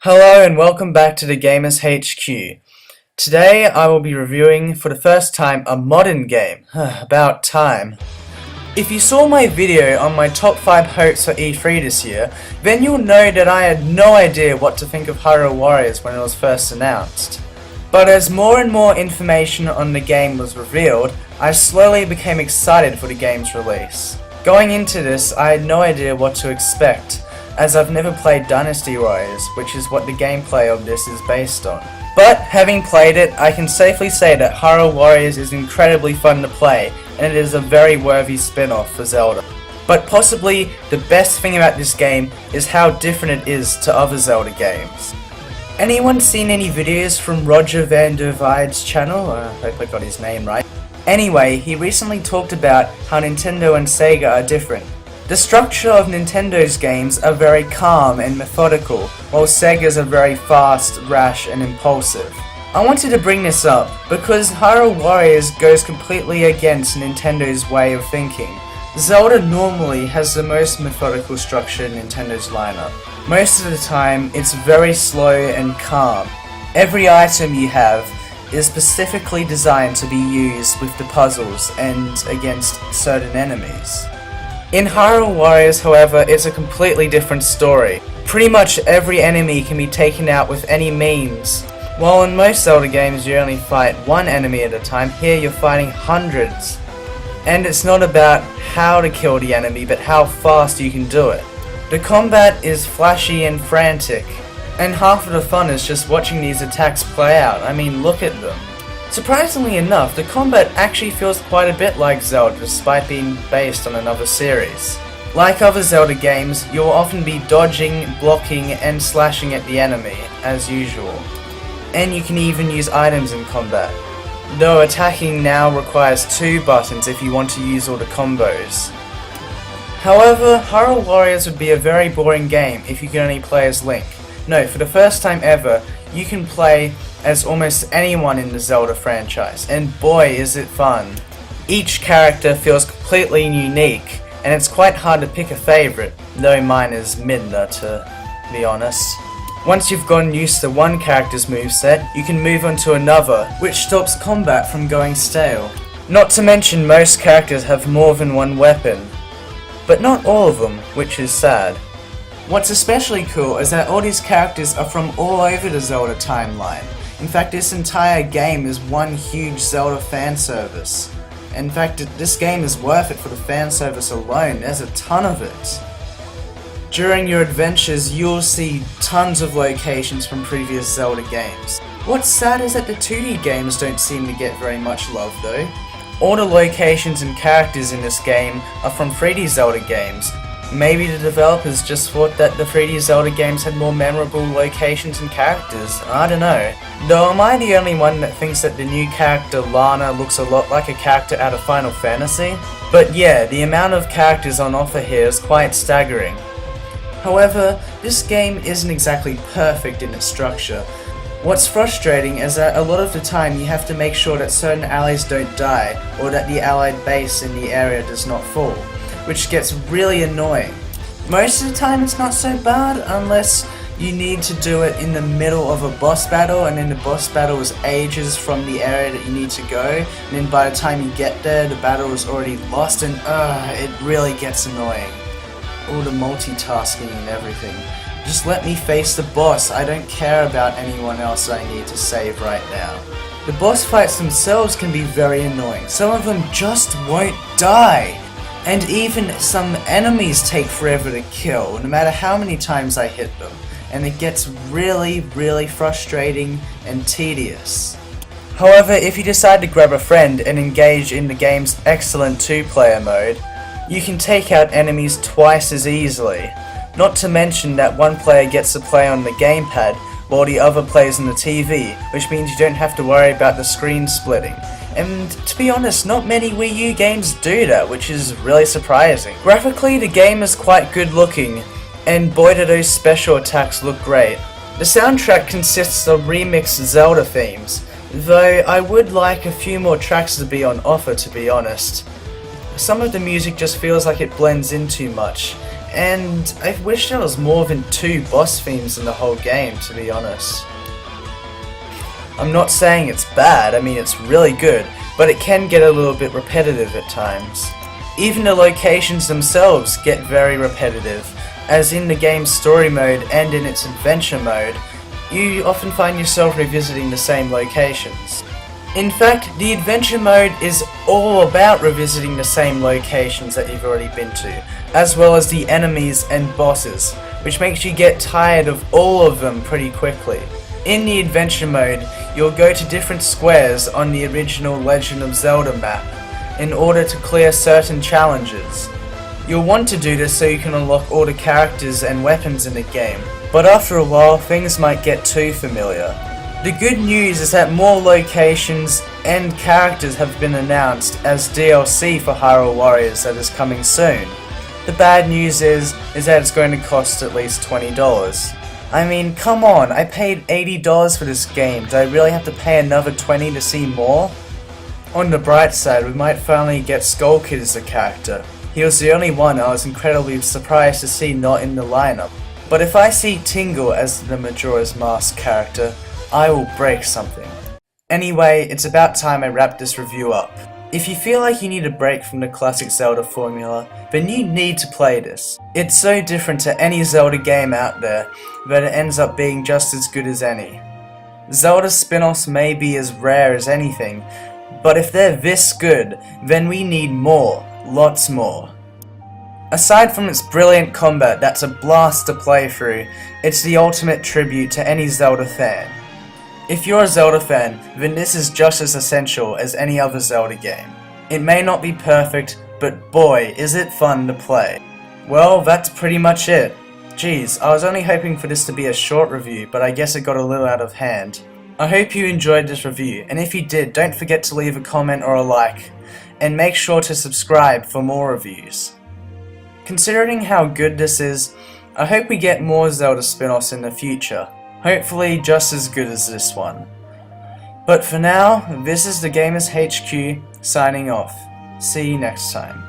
Hello and welcome back to the Gamers HQ. Today I will be reviewing for the first time a modern game. About time. If you saw my video on my top 5 hopes for E3 this year, then you'll know that I had no idea what to think of Hyrule Warriors when it was first announced. But as more and more information on the game was revealed, I slowly became excited for the game's release. Going into this, I had no idea what to expect, as I've never played Dynasty Warriors, which is what the gameplay of this is based on. But having played it, I can safely say that Hyrule Warriors is incredibly fun to play, and it is a very worthy spin-off for Zelda. But possibly the best thing about this game is how different it is to other Zelda games. Anyone seen any videos from Roger Van der Weide's channel? I hope I got his name right. Anyway, he recently talked about how Nintendo and Sega are different. The structure of Nintendo's games are very calm and methodical, while Sega's are very fast, rash, and impulsive. I wanted to bring this up because Hyrule Warriors goes completely against Nintendo's way of thinking. Zelda normally has the most methodical structure in Nintendo's lineup. Most of the time, it's very slow and calm. Every item you have is specifically designed to be used with the puzzles and against certain enemies. In Hyrule Warriors, however, it's a completely different story. Pretty much every enemy can be taken out with any means. While in most Zelda games you only fight one enemy at a time, here you're fighting hundreds. And it's not about how to kill the enemy, but how fast you can do it. The combat is flashy and frantic, and half of the fun is just watching these attacks play out. I mean, look at them. Surprisingly enough, the combat actually feels quite a bit like Zelda despite being based on another series. Like other Zelda games, you'll often be dodging, blocking, and slashing at the enemy, as usual. And you can even use items in combat, though attacking now requires 2 buttons if you want to use all the combos. However, Hyrule Warriors would be a very boring game if you could only play as Link. No, for the first time ever, you can play as almost anyone in the Zelda franchise, and boy is it fun. Each character feels completely unique, and it's quite hard to pick a favourite, though mine is Midna to be honest. Once you've gotten used to one character's moveset, you can move on to another, which stops combat from going stale. Not to mention most characters have more than one weapon, but not all of them, which is sad. What's especially cool is that all these characters are from all over the Zelda timeline. In fact, this entire game is one huge Zelda fan service. In fact, this game is worth it for the fan service alone. There's a ton of it. During your adventures, you'll see tons of locations from previous Zelda games. What's sad is that the 2D games don't seem to get very much love though. All the locations and characters in this game are from 3D Zelda games. Maybe the developers just thought that the 3D Zelda games had more memorable locations and characters, I don't know. Though am I the only one that thinks that the new character Lana looks a lot like a character out of Final Fantasy? But yeah, the amount of characters on offer here is quite staggering. However, this game isn't exactly perfect in its structure. What's frustrating is that a lot of the time you have to make sure that certain allies don't die, or that the allied base in the area does not fall, which gets really annoying. Most of the time it's not so bad unless you need to do it in the middle of a boss battle, and then the boss battle is ages from the area that you need to go, and then by the time you get there the battle is already lost, and it really gets annoying. All the multitasking and everything. Just let me face the boss, I don't care about anyone else I need to save right now. The boss fights themselves can be very annoying. Some of them just won't die. And even some enemies take forever to kill, no matter how many times I hit them. And it gets really, really frustrating and tedious. However, if you decide to grab a friend and engage in the game's excellent 2-player mode, you can take out enemies twice as easily. Not to mention that one player gets to play on the gamepad while the other plays on the TV, which means you don't have to worry about the screen splitting. And to be honest, not many Wii U games do that, which is really surprising. Graphically, the game is quite good looking, and boy do those special attacks look great. The soundtrack consists of remixed Zelda themes, though I would like a few more tracks to be on offer, to be honest. Some of the music just feels like it blends in too much, and I wish there was more than 2 boss themes in the whole game, to be honest. I'm not saying it's bad, I mean it's really good, but it can get a little bit repetitive at times. Even the locations themselves get very repetitive, as in the game's story mode and in its adventure mode, you often find yourself revisiting the same locations. In fact, the adventure mode is all about revisiting the same locations that you've already been to, as well as the enemies and bosses, which makes you get tired of all of them pretty quickly. In the adventure mode, you'll go to different squares on the original Legend of Zelda map in order to clear certain challenges. You'll want to do this so you can unlock all the characters and weapons in the game, but after a while things might get too familiar. The good news is that more locations and characters have been announced as DLC for Hyrule Warriors that is coming soon. The bad news is that it's going to cost at least $20. I mean, come on, I paid $80 for this game, do I really have to pay another $20 to see more? On the bright side, we might finally get Skull Kid as a character. He was the only one I was incredibly surprised to see not in the lineup. But if I see Tingle as the Majora's Mask character, I will break something. Anyway, it's about time I wrap this review up. If you feel like you need a break from the classic Zelda formula, then you need to play this. It's so different to any Zelda game out there that it ends up being just as good as any. Zelda spin-offs may be as rare as anything, but if they're this good, then we need more, lots more. Aside from its brilliant combat that's a blast to play through, it's the ultimate tribute to any Zelda fan. If you're a Zelda fan, then this is just as essential as any other Zelda game. It may not be perfect, but boy, is it fun to play. Well, that's pretty much it. Geez, I was only hoping for this to be a short review, but I guess it got a little out of hand. I hope you enjoyed this review, and if you did, don't forget to leave a comment or a like, and make sure to subscribe for more reviews. Considering how good this is, I hope we get more Zelda spin-offs in the future. Hopefully just as good as this one. But for now, this is the Gamers HQ signing off. See you next time.